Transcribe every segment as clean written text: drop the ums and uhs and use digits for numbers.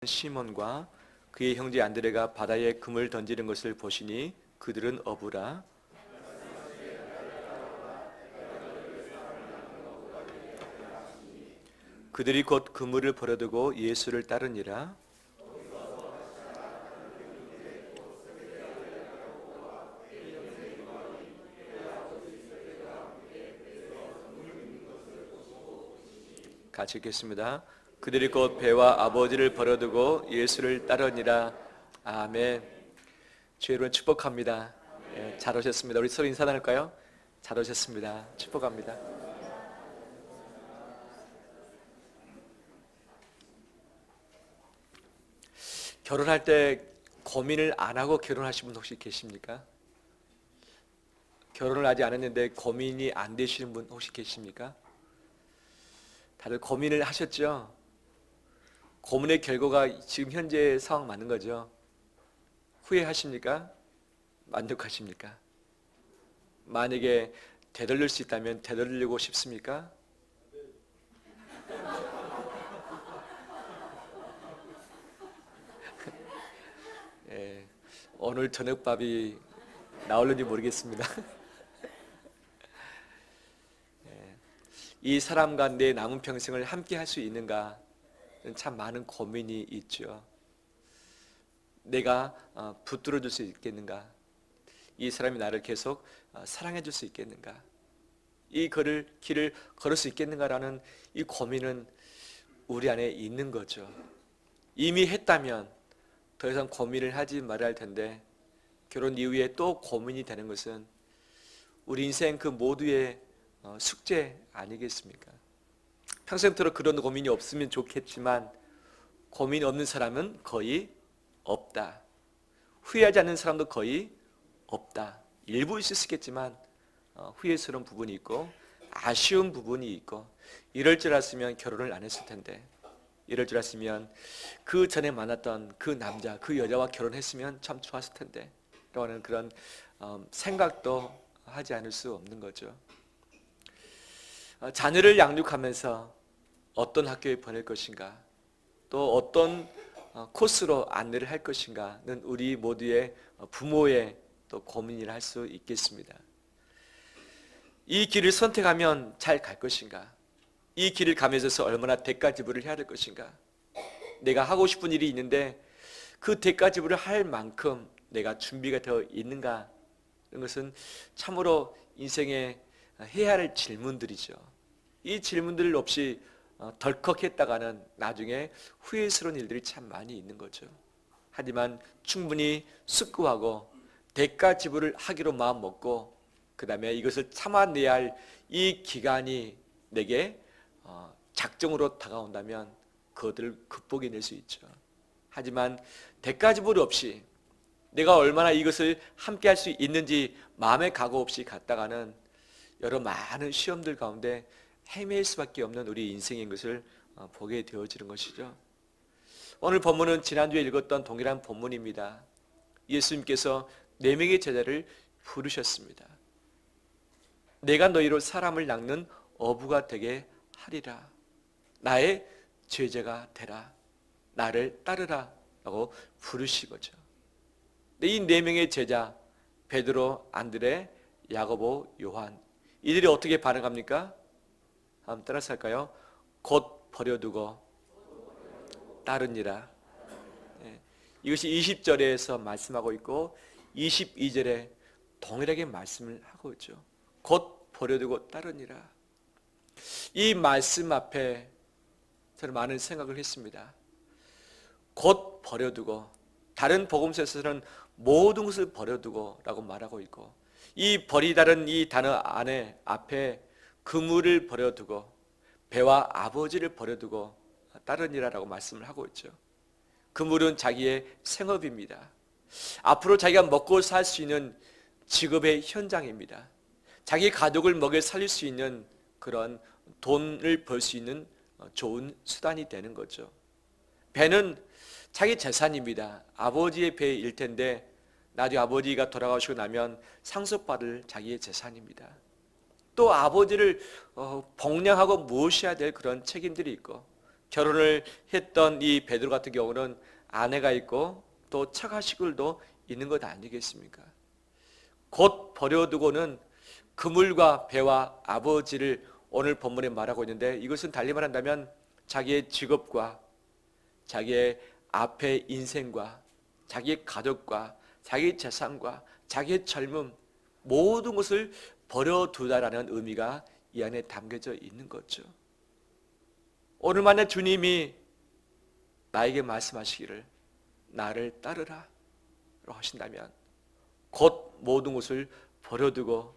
시몬과 그의 형제 안드레가 바다에 금을 던지는 것을 보시니 그들은 어부라. 그들이 곧 그물을 버려두고 예수를 따르니라. 같이 읽겠습니다. 그들이 곧 배와 아버지를 버려두고 예수를 따르니라. 아멘. 주의 이름을 축복합니다. 잘 오셨습니다. 우리 서로 인사 나눌까요? 잘 오셨습니다. 축복합니다. 결혼할 때 고민을 안 하고 결혼하신 분 혹시 계십니까? 결혼을 아직 안 했는데 고민이 안 되시는 분 혹시 계십니까? 다들 고민을 하셨죠? 고민의 결과가 지금 현재 상황 맞는 거죠? 후회하십니까? 만족하십니까? 만약에 되돌릴 수 있다면 되돌리고 싶습니까? 예, 오늘 저녁밥이 나올는지 모르겠습니다. 예, 이 사람과 내 남은 평생을 함께 할 수 있는가? 참 많은 고민이 있죠. 내가 붙들어 줄 수 있겠는가? 이 사람이 나를 계속 사랑해 줄 수 있겠는가? 이 길을 걸을 수 있겠는가라는 이 고민은 우리 안에 있는 거죠. 이미 했다면 더 이상 고민을 하지 말아야 할 텐데 결혼 이후에 또 고민이 되는 것은 우리 인생 그 모두의 숙제 아니겠습니까? 평생토록 그런 고민이 없으면 좋겠지만 고민이 없는 사람은 거의 없다. 후회하지 않는 사람도 거의 없다. 일부 있을 수 있겠지만 후회스러운 부분이 있고 아쉬운 부분이 있고 이럴 줄 알았으면 결혼을 안 했을 텐데 이럴 줄 알았으면 그 전에 만났던 그 남자, 그 여자와 결혼했으면 참 좋았을 텐데 라는 그런 생각도 하지 않을 수 없는 거죠. 자녀를 양육하면서 어떤 학교에 보낼 것인가 또 어떤 코스로 안내를 할 것인가는 우리 모두의 부모의 또 고민이라 할 수 있겠습니다. 이 길을 선택하면 잘 갈 것인가? 이 길을 가면서 얼마나 대가 지불을 해야 될 것인가? 내가 하고 싶은 일이 있는데 그 대가 지불을 할 만큼 내가 준비가 되어 있는가? 이런 것은 참으로 인생에 해야 할 질문들이죠. 이 질문들 없이 덜컥했다가는 나중에 후회스러운 일들이 참 많이 있는 거죠. 하지만 충분히 숙고하고 대가 지불을 하기로 마음 먹고 그 다음에 이것을 참아내야 할 이 기간이 내게 작정으로 다가온다면 그것들을 극복해낼 수 있죠. 하지만 대가 지불 없이 내가 얼마나 이것을 함께 할 수 있는지 마음의 각오 없이 갔다가는 여러 많은 시험들 가운데 헤맬 수밖에 없는 우리 인생인 것을 보게 되어지는 것이죠. 오늘 본문은 지난주에 읽었던 동일한 본문입니다. 예수님께서 4명의 제자를 부르셨습니다. 내가 너희로 사람을 낚는 어부가 되게 하리라. 나의 제자가 되라. 나를 따르라 라고 부르시고죠. 이 4명의 제자 베드로, 안드레, 야고보, 요한 이들이 어떻게 반응합니까? 한번 따라서 할까요? 곧 버려두고 따르니라. 이것이 20절에서 말씀하고 있고 22절에 동일하게 말씀을 하고 있죠. 곧 버려두고 따르니라. 이 말씀 앞에 저는 많은 생각을 했습니다. 곧 버려두고, 다른 복음서에서는 모든 것을 버려두고 라고 말하고 있고 이 버리다는 이 단어 안에 앞에 그물을 버려두고 배와 아버지를 버려두고 따르니라라고 말씀을 하고 있죠. 그물은 자기의 생업입니다. 앞으로 자기가 먹고 살 수 있는 직업의 현장입니다. 자기 가족을 먹여 살릴 수 있는 그런 돈을 벌 수 있는 좋은 수단이 되는 거죠. 배는 자기 재산입니다. 아버지의 배일 텐데 나중에 아버지가 돌아가시고 나면 상속받을 자기의 재산입니다. 또 아버지를 복양하고 모셔야 될 그런 책임들이 있고 결혼을 했던 이 베드로 같은 경우는 아내가 있고 또 처가식구들도 있는 것 아니겠습니까? 곧 버려두고는 그물과 배와 아버지를 오늘 본문에 말하고 있는데, 이것은 달리 말한다면 자기의 직업과 자기의 앞의 인생과 자기의 가족과 자기의 재산과 자기의 젊음, 모든 것을 버려두다라는 의미가 이 안에 담겨져 있는 거죠. 오늘 만에 주님이 나에게 말씀하시기를 나를 따르라 라고 하신다면 곧 모든 것을 버려두고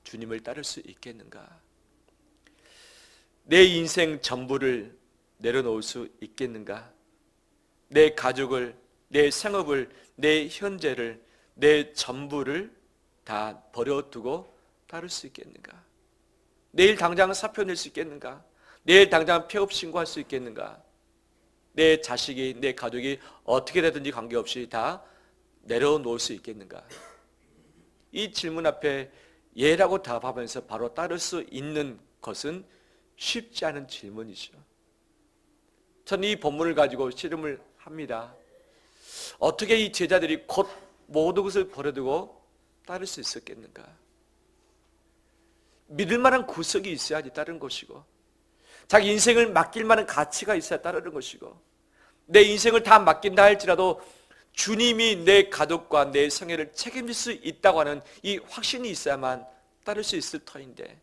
주님을 따를 수 있겠는가? 내 인생 전부를 내려놓을 수 있겠는가? 내 가족을, 내 생업을, 내 현재를, 내 전부를 다 버려두고 따를 수 있겠는가? 내일 당장 사표 낼 수 있겠는가? 내일 당장 폐업 신고할 수 있겠는가? 내 자식이, 내 가족이 어떻게 되든지 관계없이 다 내려놓을 수 있겠는가? 이 질문 앞에 예라고 답하면서 바로 따를 수 있는 것은 쉽지 않은 질문이죠. 저는 이 본문을 가지고 씨름을 합니다. 어떻게 이 제자들이 곧 모든 것을 버려두고 따를 수 있었겠는가? 믿을 만한 구석이 있어야지 따르는 것이고, 자기 인생을 맡길 만한 가치가 있어야 따르는 것이고, 내 인생을 다 맡긴다 할지라도 주님이 내 가족과 내 생애를 책임질 수 있다고 하는 이 확신이 있어야만 따를 수 있을 터인데,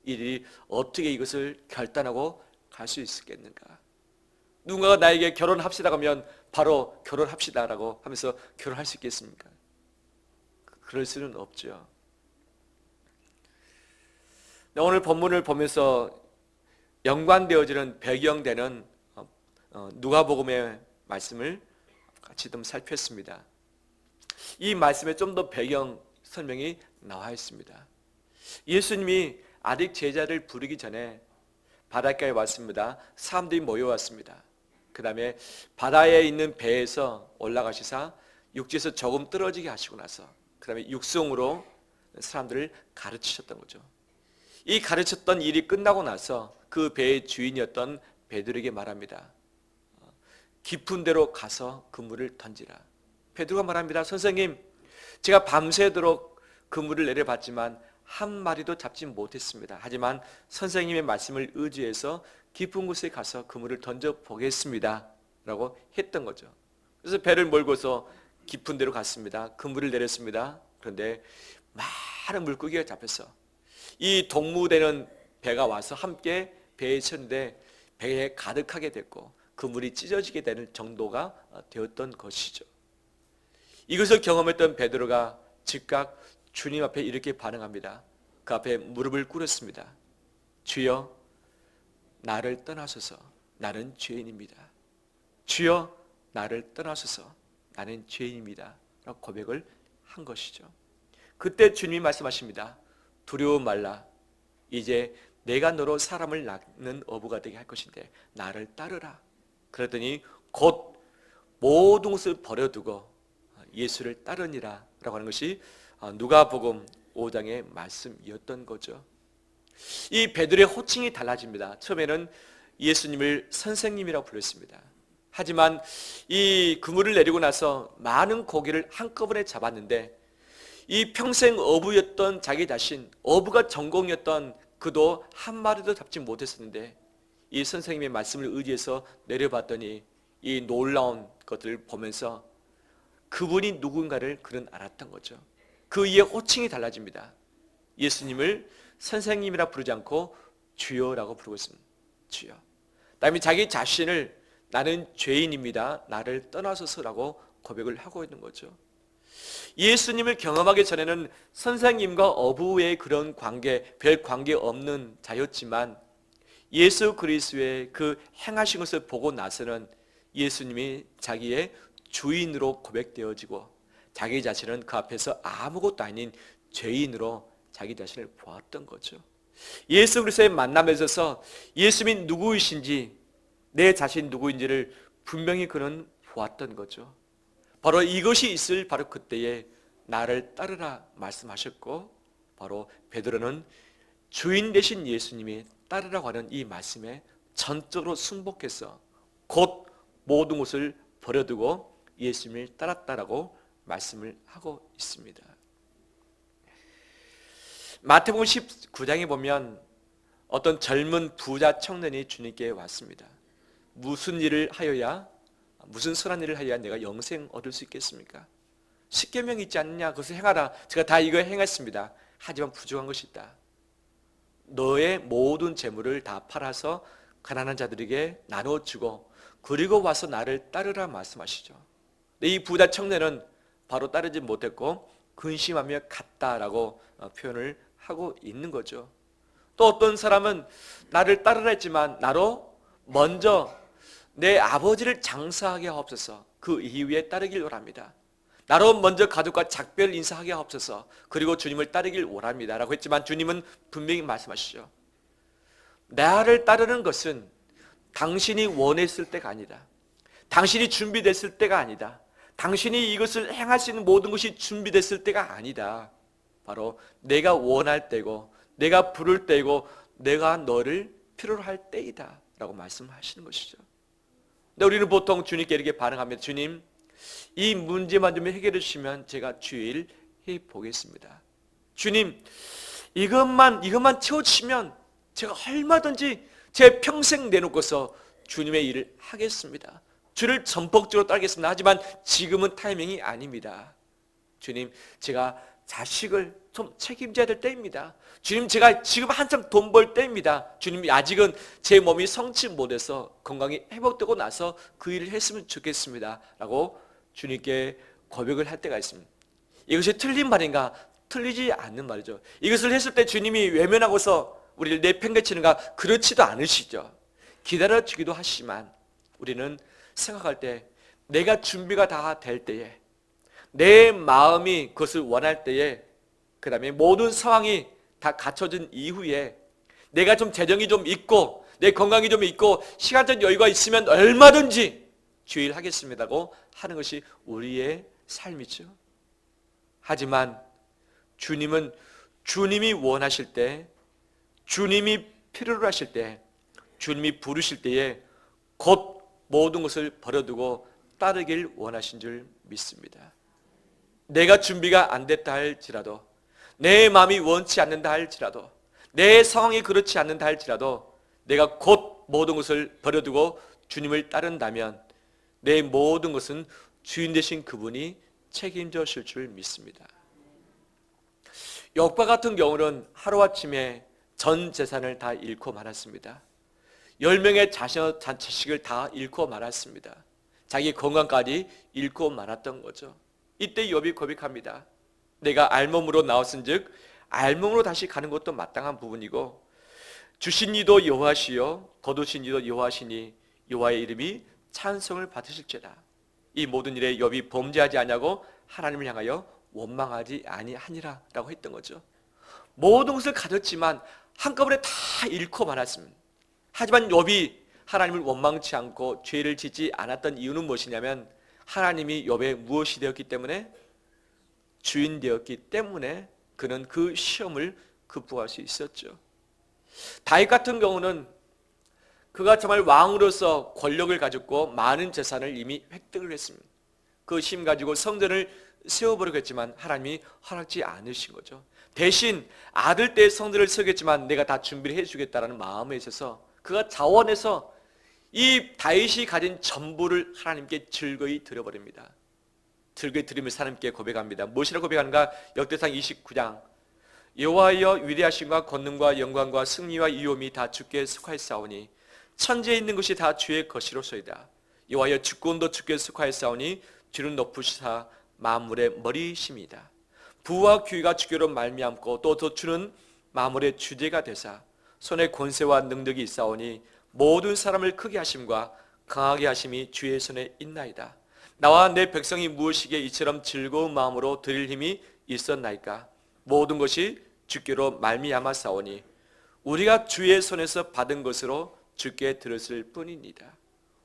이들이 어떻게 이것을 결단하고 갈 수 있었겠는가? 누군가가 나에게 결혼합시다 하면 바로 결혼합시다라고 하면서 결혼할 수 있겠습니까? 그럴 수는 없죠. 오늘 본문을 보면서 연관되어지는 배경되는 누가복음의 말씀을 같이 좀 살폈습니다. 이 말씀에 좀 더 배경 설명이 나와 있습니다. 예수님이 아직 제자를 부르기 전에 바닷가에 왔습니다. 사람들이 모여왔습니다. 그 다음에 바다에 있는 배에서 올라가시사 육지에서 조금 떨어지게 하시고 나서 그 다음에 육성으로 사람들을 가르치셨던 거죠. 이 가르쳤던 일이 끝나고 나서 그 배의 주인이었던 베드로에게 말합니다. 깊은 데로 가서 그물을 던지라. 베드로가 말합니다. 선생님, 제가 밤새도록 그물을 내려봤지만 한 마리도 잡지 못했습니다. 하지만 선생님의 말씀을 의지해서 깊은 곳에 가서 그물을 던져보겠습니다 라고 했던 거죠. 그래서 배를 몰고서 깊은 데로 갔습니다. 그물을 내렸습니다. 그런데 많은 물고기가 잡혔어. 이 동무되는 배가 와서 함께 배에 쳤는데 배에 가득하게 됐고 그물이 찢어지게 되는 정도가 되었던 것이죠. 이것을 경험했던 베드로가 즉각 주님 앞에 이렇게 반응합니다. 그 앞에 무릎을 꿇었습니다. 주여, 나를 떠나소서. 나는 죄인입니다. 주여, 나를 떠나소서. 나는 죄인입니다. 라고 고백을 한 것이죠. 그때 주님이 말씀하십니다. 두려워 말라. 이제 내가 너로 사람을 낳는 어부가 되게 할 것인데 나를 따르라. 그러더니 곧 모든 것을 버려두고 예수를 따르니라 라고 하는 것이 누가복음 5장의 말씀이었던 거죠. 이 베드로의 호칭이 달라집니다. 처음에는 예수님을 선생님이라고 불렀습니다. 하지만 이 그물을 내리고 나서 많은 고기를 한꺼번에 잡았는데 이 평생 어부였던 자기 자신, 어부가 전공이었던 그도 한 마리도 잡지 못했었는데 이 선생님의 말씀을 의지해서 내려봤더니 이 놀라운 것들을 보면서 그분이 누군가를 그는 알았던 거죠. 그 이의 호칭이 달라집니다. 예수님을 선생님이라 부르지 않고 주여라고 부르고 있습니다. 주여. 그다음에 자기 자신을 나는 죄인입니다. 나를 떠나소서라고 고백을 하고 있는 거죠. 예수님을 경험하기 전에는 선생님과 어부의 그런 관계, 별 관계 없는 자였지만 예수 그리스도의 그 행하신 것을 보고 나서는 예수님이 자기의 주인으로 고백되어지고 자기 자신은 그 앞에서 아무것도 아닌 죄인으로 자기 자신을 보았던 거죠. 예수 그리스도의 만남에 있어서 예수님이 누구이신지 내 자신 누구인지를 분명히 그는 보았던 거죠. 바로 이것이 있을 바로 그때에 나를 따르라 말씀하셨고 바로 베드로는 주인 되신 예수님이 따르라고 하는 이 말씀에 전적으로 순복해서 곧 모든 것을 버려두고 예수님을 따랐다라고 말씀을 하고 있습니다. 마태복음 19장에 보면 어떤 젊은 부자 청년이 주님께 왔습니다. 무슨 일을 하여야, 무슨 선한 일을 하여야 내가 영생 얻을 수 있겠습니까? 십계명이 있지 않느냐? 그것을 행하라. 제가 다 이거 행했습니다. 하지만 부족한 것이 있다. 너의 모든 재물을 다 팔아서 가난한 자들에게 나눠주고 그리고 와서 나를 따르라 말씀하시죠. 이 부자 청년은 바로 따르지 못했고 근심하며 갔다라고 표현을 하고 있는 거죠. 또 어떤 사람은 나를 따르라 했지만 나로 먼저 내 아버지를 장사하게 하옵소서, 그 이후에 따르길 원합니다. 나로 먼저 가족과 작별 인사하게 하옵소서, 그리고 주님을 따르길 원합니다 라고 했지만 주님은 분명히 말씀하시죠. 나를 따르는 것은 당신이 원했을 때가 아니다. 당신이 준비됐을 때가 아니다. 당신이 이것을 행할 수 있는 모든 것이 준비됐을 때가 아니다. 바로 내가 원할 때고 내가 부를 때고 내가 너를 필요로 할 때이다 라고 말씀하시는 것이죠. 근데 우리는 보통 주님께 이렇게 반응합니다. 주님, 이 문제만 좀 해결해 주시면 제가 주일 해 보겠습니다. 주님, 이것만 채워주시면 제가 얼마든지 제 평생 내놓고서 주님의 일을 하겠습니다. 주를 전폭적으로 따르겠습니다. 하지만 지금은 타이밍이 아닙니다. 주님, 제가 자식을 좀 책임져야 될 때입니다. 주님, 제가 지금 한참 돈 벌 때입니다. 주님, 아직은 제 몸이 성치 못해서 건강이 회복되고 나서 그 일을 했으면 좋겠습니다 라고 주님께 고백을 할 때가 있습니다. 이것이 틀린 말인가? 틀리지 않는 말이죠. 이것을 했을 때 주님이 외면하고서 우리를 내팽개치는가? 그렇지도 않으시죠. 기다려주기도 하시지만 우리는 생각할 때 내가 준비가 다 될 때에, 내 마음이 그것을 원할 때에, 그 다음에 모든 상황이 다 갖춰진 이후에 내가 좀 재정이 좀 있고 내 건강이 좀 있고 시간적 여유가 있으면 얼마든지 주일 하겠습니다고 하는 것이 우리의 삶이죠. 하지만 주님은 주님이 원하실 때, 주님이 필요로 하실 때, 주님이 부르실 때에 곧 모든 것을 버려두고 따르길 원하신 줄 믿습니다. 내가 준비가 안 됐다 할지라도, 내 마음이 원치 않는다 할지라도, 내 상황이 그렇지 않는다 할지라도 내가 곧 모든 것을 버려두고 주님을 따른다면 내 모든 것은 주인 되신 그분이 책임져 주실 줄 믿습니다. 욥과 같은 경우는 하루아침에 전 재산을 다 잃고 말았습니다. 10명의 자식을 다 잃고 말았습니다. 자기 건강까지 잃고 말았던 거죠. 이때 욥이 고백합니다. 내가 알몸으로 나왔은즉 알몸으로 다시 가는 것도 마땅한 부분이고 주신 이도 여호와시요 거두신 이도 여호와시니 여호와의 이름이 찬송을 받으실지라. 이 모든 일에 욥이 범죄하지 아니하고 하나님을 향하여 원망하지 아니하니라 라고 했던 거죠. 모든 것을 가졌지만 한꺼번에 다 잃고 말았습니다. 하지만 욥이 하나님을 원망치 않고 죄를 짓지 않았던 이유는 무엇이냐면 하나님이 욥의 무엇이 되었기 때문에, 주인 되었기 때문에 그는 그 시험을 극복할 수 있었죠. 다윗 같은 경우는 그가 정말 왕으로서 권력을 가졌고 많은 재산을 이미 획득을 했습니다. 그 힘 가지고 성전을 세워보려고 했지만 하나님이 허락지 않으신 거죠. 대신 아들 때의 성전을 세우겠지만 내가 다 준비를 해주겠다라는 마음에 있어서 그가 자원해서 이 다윗이 가진 전부를 하나님께 즐거이 드려버립니다. 즐거이 드리면서 하나님께 고백합니다. 무엇이라고 고백하는가? 역대상 29장 여호와여 위대하심과 권능과 영광과 승리와 이옴이 다 주께 속하였사오니 천지에 있는 것이 다 주의 것이로소이다. 여호와여 주권도 주께 속하였사오니 주는 높으시사 만물의 머리심이다. 부와 귀가 주께로 말미암고 또 주는 만물의 주제가 되사 손에 권세와 능력이 있사오니 모든 사람을 크게 하심과 강하게 하심이 주의 손에 있나이다. 나와 내 백성이 무엇이기에 이처럼 즐거운 마음으로 드릴 힘이 있었나이까? 모든 것이 주께로 말미암았사오니 우리가 주의 손에서 받은 것으로 주께 드렸을 뿐입니다.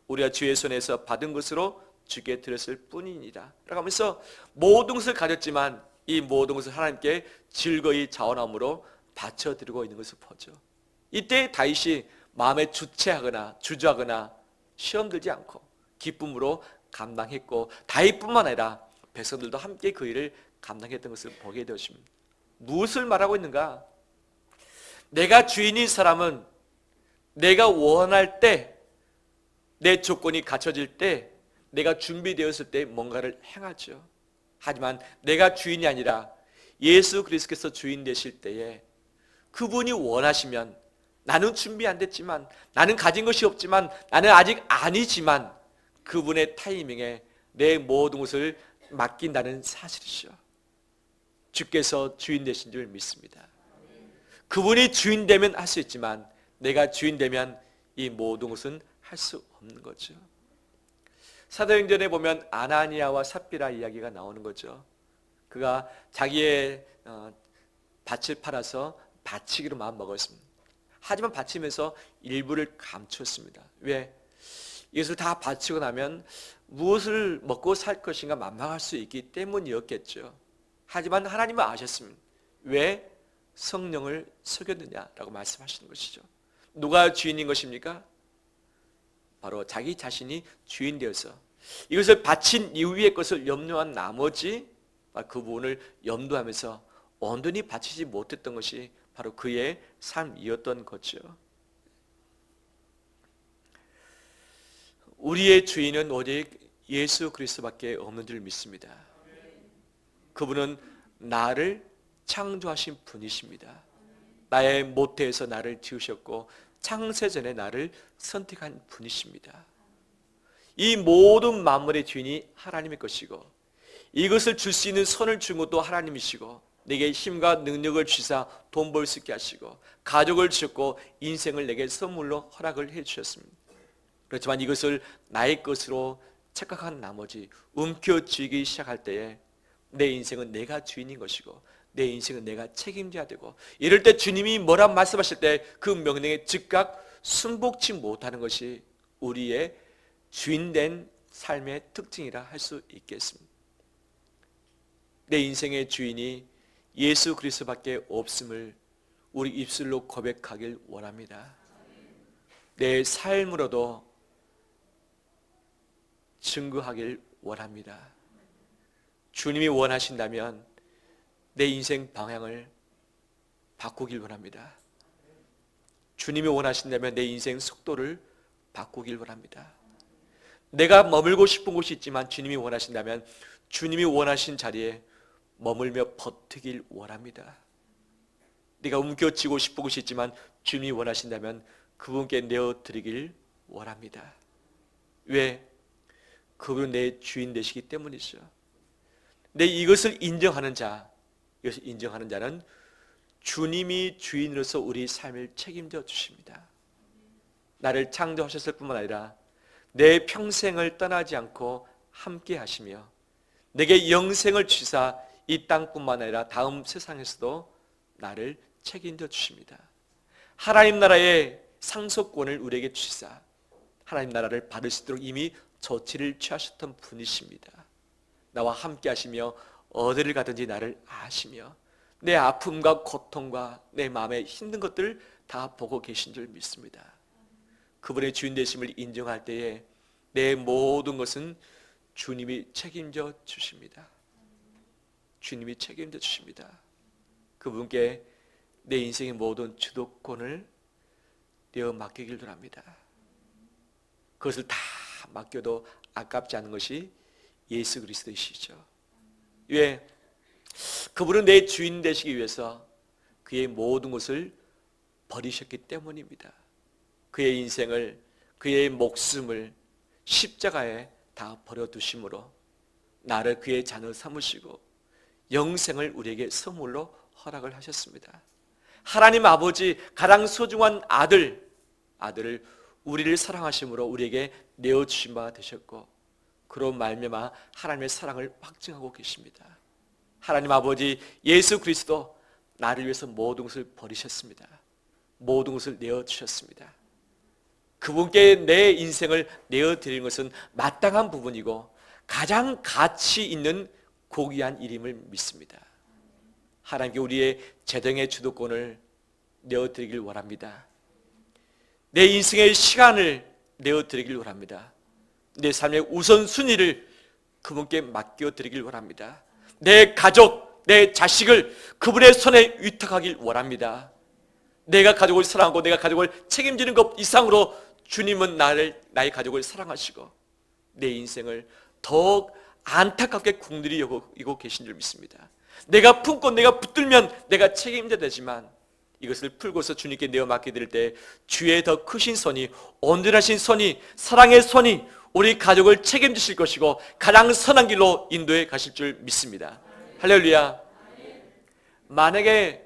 우리가 주의 손에서 받은 것으로 주께 드렸을 뿐입니다 라고 하면서 모든 것을 가졌지만 이 모든 것을 하나님께 즐거이 자원함으로 바쳐드리고 있는 것을 보죠. 이때 다윗이 마음에 주저하거나 시험 들지 않고 기쁨으로 감당했고, 다윗뿐만 아니라 백성들도 함께 그 일을 감당했던 것을 보게 되었습니다. 무엇을 말하고 있는가? 내가 주인인 사람은 내가 원할 때, 내 조건이 갖춰질 때, 내가 준비되었을 때 뭔가를 행하죠. 하지만 내가 주인이 아니라 예수 그리스도께서 주인 되실 때에 그분이 원하시면, 나는 준비 안 됐지만, 나는 가진 것이 없지만, 나는 아직 아니지만 그분의 타이밍에 내 모든 것을 맡긴다는 사실이죠. 주께서 주인 되신 줄 믿습니다. 그분이 주인 되면 할 수 있지만 내가 주인 되면 이 모든 것은 할 수 없는 거죠. 사도행전에 보면 아나니아와 삽비라 이야기가 나오는 거죠. 그가 자기의 밭을 팔아서 바치기로 마음먹었습니다. 하지만 바치면서 일부를 감추었습니다. 왜? 이것을 다 바치고 나면 무엇을 먹고 살 것인가 만망할 수 있기 때문이었겠죠. 하지만 하나님은 아셨습니다. 왜 성령을 속였느냐라고 말씀하시는 것이죠. 누가 주인인 것입니까? 바로 자기 자신이 주인 되어서 이것을 바친 이후의 것을 염려한 나머지 그 부분을 염두하면서 온전히 바치지 못했던 것이 바로 그의 삶이었던 거죠. 우리의 주인은 오직 예수 그리스도밖에 없는 줄 믿습니다. 그분은 나를 창조하신 분이십니다. 나의 모태에서 나를 지으셨고 창세전에 나를 선택한 분이십니다. 이 모든 만물의 주인이 하나님의 것이고, 이것을 줄 수 있는 손을 준 것도 하나님이시고, 내게 힘과 능력을 주사 돈 벌 수 있게 하시고, 가족을 주셨고 인생을 내게 선물로 허락을 해 주셨습니다. 그렇지만 이것을 나의 것으로 착각한 나머지 움켜쥐기 시작할 때에 내 인생은 내가 주인인 것이고 내 인생은 내가 책임져야 되고, 이럴 때 주님이 뭐라 말씀하실 때 그 명령에 즉각 순복치 못하는 것이 우리의 주인된 삶의 특징이라 할 수 있겠습니다. 내 인생의 주인이 예수 그리스도밖에 없음을 우리 입술로 고백하길 원합니다. 내 삶으로도 증거하길 원합니다. 주님이 원하신다면 내 인생 방향을 바꾸길 원합니다. 주님이 원하신다면 내 인생 속도를 바꾸길 원합니다. 내가 머물고 싶은 곳이 있지만 주님이 원하신다면 주님이 원하신 자리에 머물며 버티길 원합니다. 내가 움켜쥐고 싶은 곳이 있지만 주님이 원하신다면 그분께 내어드리길 원합니다. 왜? 그분은 내 주인 되시기 때문이죠. 내 이것을 인정하는 자는 주님이 주인으로서 우리 삶을 책임져 주십니다. 나를 창조하셨을 뿐만 아니라 내 평생을 떠나지 않고 함께 하시며 내게 영생을 주사 이 땅뿐만 아니라 다음 세상에서도 나를 책임져 주십니다. 하나님 나라의 상속권을 우리에게 주사 하나님 나라를 받을 수 있도록 이미 조치를 취하셨던 분이십니다. 나와 함께 하시며 어디를 가든지 나를 아시며 내 아픔과 고통과 내 마음에 힘든 것들을 다 보고 계신 줄 믿습니다. 그분의 주인 되심을 인정할 때에 내 모든 것은 주님이 책임져 주십니다. 주님이 책임져 주십니다. 그분께 내 인생의 모든 주도권을 내어 맡기길 원합니다. 그것을 다 맡겨도 아깝지 않은 것이 예수 그리스도이시죠. 왜? 그분은 내 주인 되시기 위해서 그의 모든 것을 버리셨기 때문입니다. 그의 인생을, 그의 목숨을 십자가에 다 버려두심으로 나를 그의 자녀 삼으시고 영생을 우리에게 선물로 허락을 하셨습니다. 하나님 아버지 가장 소중한 아들을 우리를 사랑하심으로 우리에게 내어주신 바가 되셨고, 그런 말미암아 하나님의 사랑을 확증하고 계십니다. 하나님 아버지 예수 그리스도 나를 위해서 모든 것을 버리셨습니다. 모든 것을 내어주셨습니다. 그분께 내 인생을 내어드리는 것은 마땅한 부분이고 가장 가치 있는 고귀한 일임을 믿습니다. 하나님께 우리의 재정의 주도권을 내어드리길 원합니다. 내 인생의 시간을 내어드리길 원합니다. 내 삶의 우선순위를 그분께 맡겨드리길 원합니다. 내 가족, 내 자식을 그분의 손에 위탁하길 원합니다. 내가 가족을 사랑하고 내가 가족을 책임지는 것 이상으로 주님은 나의 가족을 사랑하시고 내 인생을 더욱 안타깝게 국률이 여기고 계신 줄 믿습니다. 내가 품고 내가 붙들면 내가 책임져야 되지만 이것을 풀고서 주님께 내어 맡겨드릴 때 주의 더 크신 손이, 온전하신 손이, 사랑의 손이 우리 가족을 책임지실 것이고 가장 선한 길로 인도해 가실 줄 믿습니다. 할렐루야. 만약에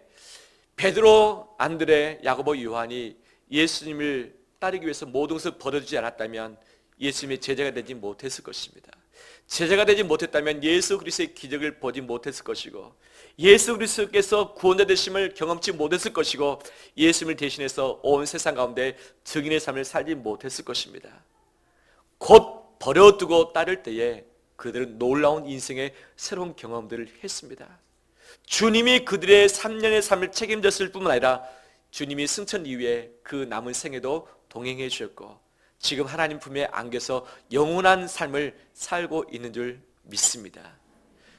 베드로, 안드레, 야고보, 요한이 예수님을 따르기 위해서 모든 것을 버려주지 않았다면 예수님의 제자가 되지 못했을 것입니다. 제자가 되지 못했다면 예수 그리스도의 기적을 보지 못했을 것이고 예수 그리스도께서 구원자 되심을 경험치 못했을 것이고 예수님을 대신해서 온 세상 가운데 증인의 삶을 살지 못했을 것입니다. 곧 버려두고 따를 때에 그들은 놀라운 인생의 새로운 경험들을 했습니다. 주님이 그들의 3년의 삶을 책임졌을 뿐만 아니라 주님이 승천 이후에 그 남은 생에도 동행해 주셨고 지금 하나님 품에 안겨서 영원한 삶을 살고 있는 줄 믿습니다.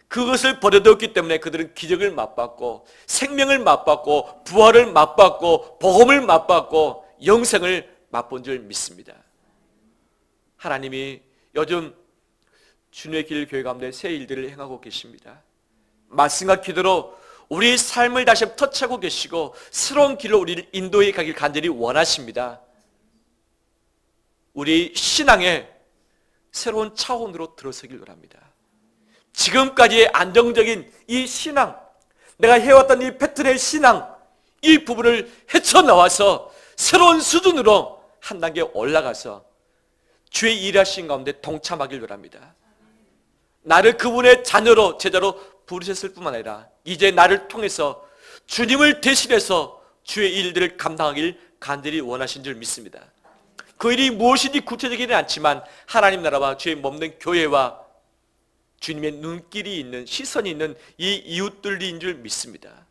그것을 버려두었기 때문에 그들은 기적을 맛봤고 생명을 맛봤고 부활을 맛봤고 복음을 맛봤고 영생을 맛본 줄 믿습니다. 하나님이 요즘 주님의 길 교회 가운데 새 일들을 행하고 계십니다. 말씀과 기도로 우리 삶을 다시 한번 터치하고 계시고 새로운 길로 우리를 인도해 가길 간절히 원하십니다. 우리 신앙의 새로운 차원으로 들어서길 원합니다. 지금까지의 안정적인 이 신앙, 내가 해왔던 이 패턴의 신앙, 이 부분을 헤쳐나와서 새로운 수준으로 한 단계 올라가서 주의 일하신 가운데 동참하길 원합니다. 나를 그분의 자녀로 제자로 부르셨을 뿐만 아니라 이제 나를 통해서 주님을 대신해서 주의 일들을 감당하길 간절히 원하신 줄 믿습니다. 그 일이 무엇인지 구체적이지는 않지만 하나님 나라와 주의 몸된 교회와 주님의 눈길이 있는, 시선이 있는 이 이웃들인 줄 믿습니다.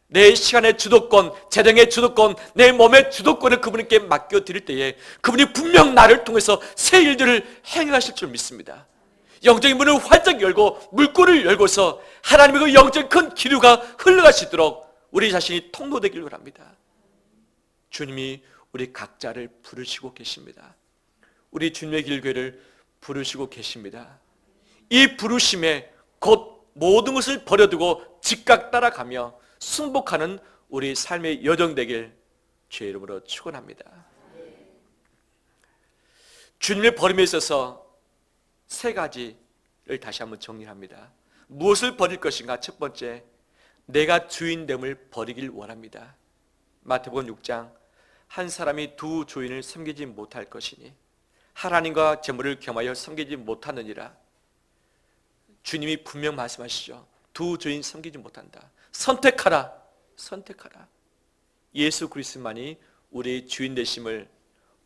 내 시간의 주도권, 재정의 주도권, 내 몸의 주도권을 그분께 맡겨드릴 때에 그분이 분명 나를 통해서 새 일들을 행하실 줄 믿습니다. 영적인 문을 활짝 열고 물꼬를 열고서 하나님의 그 영적인 큰 기류가 흘러갈 수 있도록 우리 자신이 통로되기를 원합니다. 주님이 우리 각자를 부르시고 계십니다. 우리 주님의 길교회를 부르시고 계십니다. 이 부르심에 곧 모든 것을 버려두고 즉각 따라가며 승복하는 우리 삶의 여정 되길 주의 이름으로 축원합니다. 주님의 버림에 있어서 세 가지를 다시 한번 정리합니다. 무엇을 버릴 것인가? 첫 번째, 내가 주인됨을 버리길 원합니다. 마태복음 6장, 한 사람이 두 주인을 섬기지 못할 것이니 하나님과 재물을 겸하여 섬기지 못하느니라. 주님이 분명 말씀하시죠. 두 주인 섬기지 못한다. 선택하라. 선택하라. 예수 그리스도만이 우리의 주인 되심을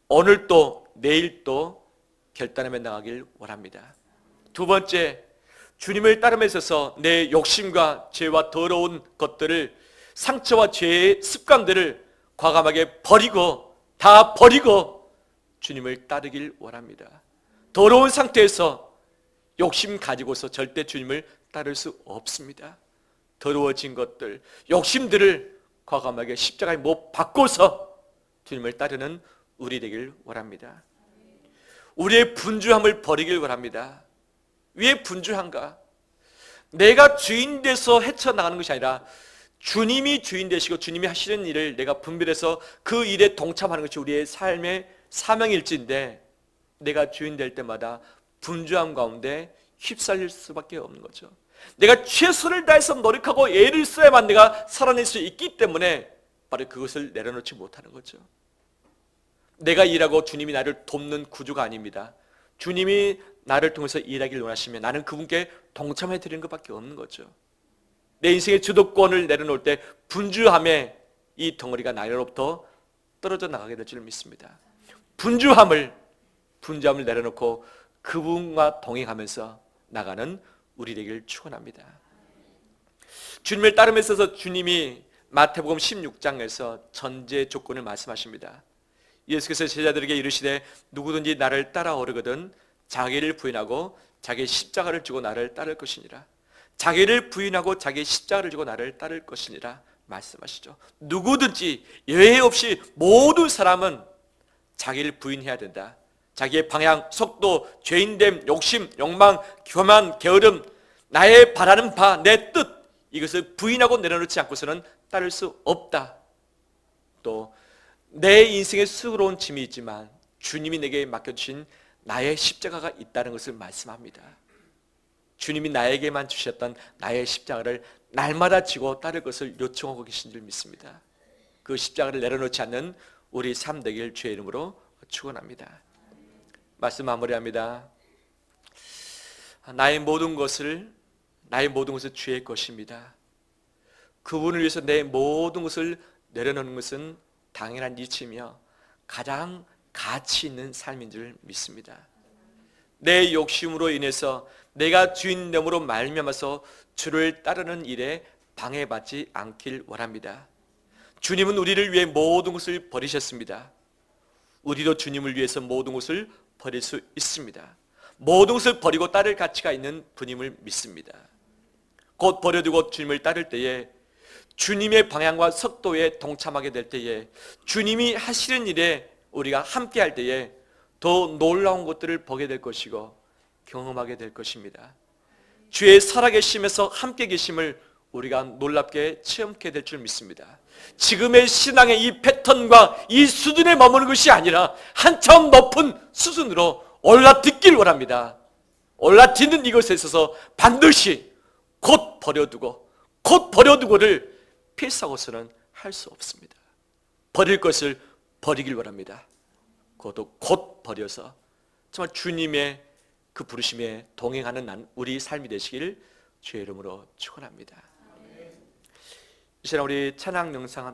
오늘도 내일도 결단하며 나가길 원합니다. 두 번째, 주님을 따름에 있어서 내 욕심과 죄와 더러운 것들을, 상처와 죄의 습관들을 과감하게 버리고 다 버리고 주님을 따르길 원합니다. 더러운 상태에서 욕심 가지고서 절대 주님을 따를 수 없습니다. 더러워진 것들, 욕심들을 과감하게 십자가에 못 박고서 주님을 따르는 우리 되길 원합니다. 우리의 분주함을 버리길 원합니다. 왜 분주한가? 내가 주인 돼서 헤쳐나가는 것이 아니라 주님이 주인 되시고 주님이 하시는 일을 내가 분별해서 그 일에 동참하는 것이 우리의 삶의 사명일지인데 내가 주인 될 때마다 분주함 가운데 휩쓸릴 수밖에 없는 거죠. 내가 최선을 다해서 노력하고 애를 써야만 내가 살아낼 수 있기 때문에 바로 그것을 내려놓지 못하는 거죠. 내가 일하고 주님이 나를 돕는 구조가 아닙니다. 주님이 나를 통해서 일하기를 원하시면 나는 그분께 동참해 드리는 것밖에 없는 거죠. 내 인생의 주도권을 내려놓을 때 분주함에 이 덩어리가 나로부터 떨어져 나가게 될 줄 믿습니다. 분주함을 내려놓고 그분과 동행하면서 나가는 우리 되기를 축원합니다. 주님을 따르면서 주님이 마태복음 16장에서 전제 조건을 말씀하십니다. 예수께서 제자들에게 이르시되 누구든지 나를 따라오려거든 자기를 부인하고 자기의 십자가를 지고 나를 따를 것이니라. 자기를 부인하고 자기의 십자가를 지고 나를 따를 것이니라 말씀하시죠. 누구든지 예외 없이 모든 사람은 자기를 부인해야 된다. 자기의 방향, 속도, 죄인됨, 욕심, 욕망, 교만, 게으름, 나의 바라는 바, 내 뜻, 이것을 부인하고 내려놓지 않고서는 따를 수 없다. 또 내 인생에 수고로운 짐이 있지만 주님이 내게 맡겨주신 나의 십자가가 있다는 것을 말씀합니다. 주님이 나에게만 주셨던 나의 십자가를 날마다 지고 따를 것을 요청하고 계신 줄 믿습니다. 그 십자가를 내려놓지 않는 우리 삶 되길 주의 이름으로 축원합니다. 말씀 마무리합니다. 나의 모든 것을 주의 것입니다. 그분을 위해서 내 모든 것을 내려놓는 것은 당연한 이치며 가장 가치 있는 삶인 줄 믿습니다. 내 욕심으로 인해서 내가 주인됨으로 말미암아서 주를 따르는 일에 방해받지 않길 원합니다. 주님은 우리를 위해 모든 것을 버리셨습니다. 우리도 주님을 위해서 모든 것을 버릴 수 있습니다. 모든 것을 버리고 따를 가치가 있는 분임을 믿습니다. 곧 버려두고 주님을 따를 때에 주님의 방향과 속도에 동참하게 될 때에 주님이 하시는 일에 우리가 함께 할 때에 더 놀라운 것들을 보게 될 것이고 경험하게 될 것입니다. 주의 살아계심에서 함께 계심을 우리가 놀랍게 체험하게 될 줄 믿습니다. 지금의 신앙의 이 패턴과 이 수준에 머무는 것이 아니라 한참 높은 수준으로 올라듣길 원합니다. 올라듣는 이것에 있어서 반드시 곧 버려두고를 필사고서는 할 수 없습니다. 버릴 것을 버리길 원합니다. 그것도 곧 버려서 정말 주님의 그 부르심에 동행하는 우리 삶이 되시길 주의 이름으로 축원합니다. 이 시간 우리 찬양 영상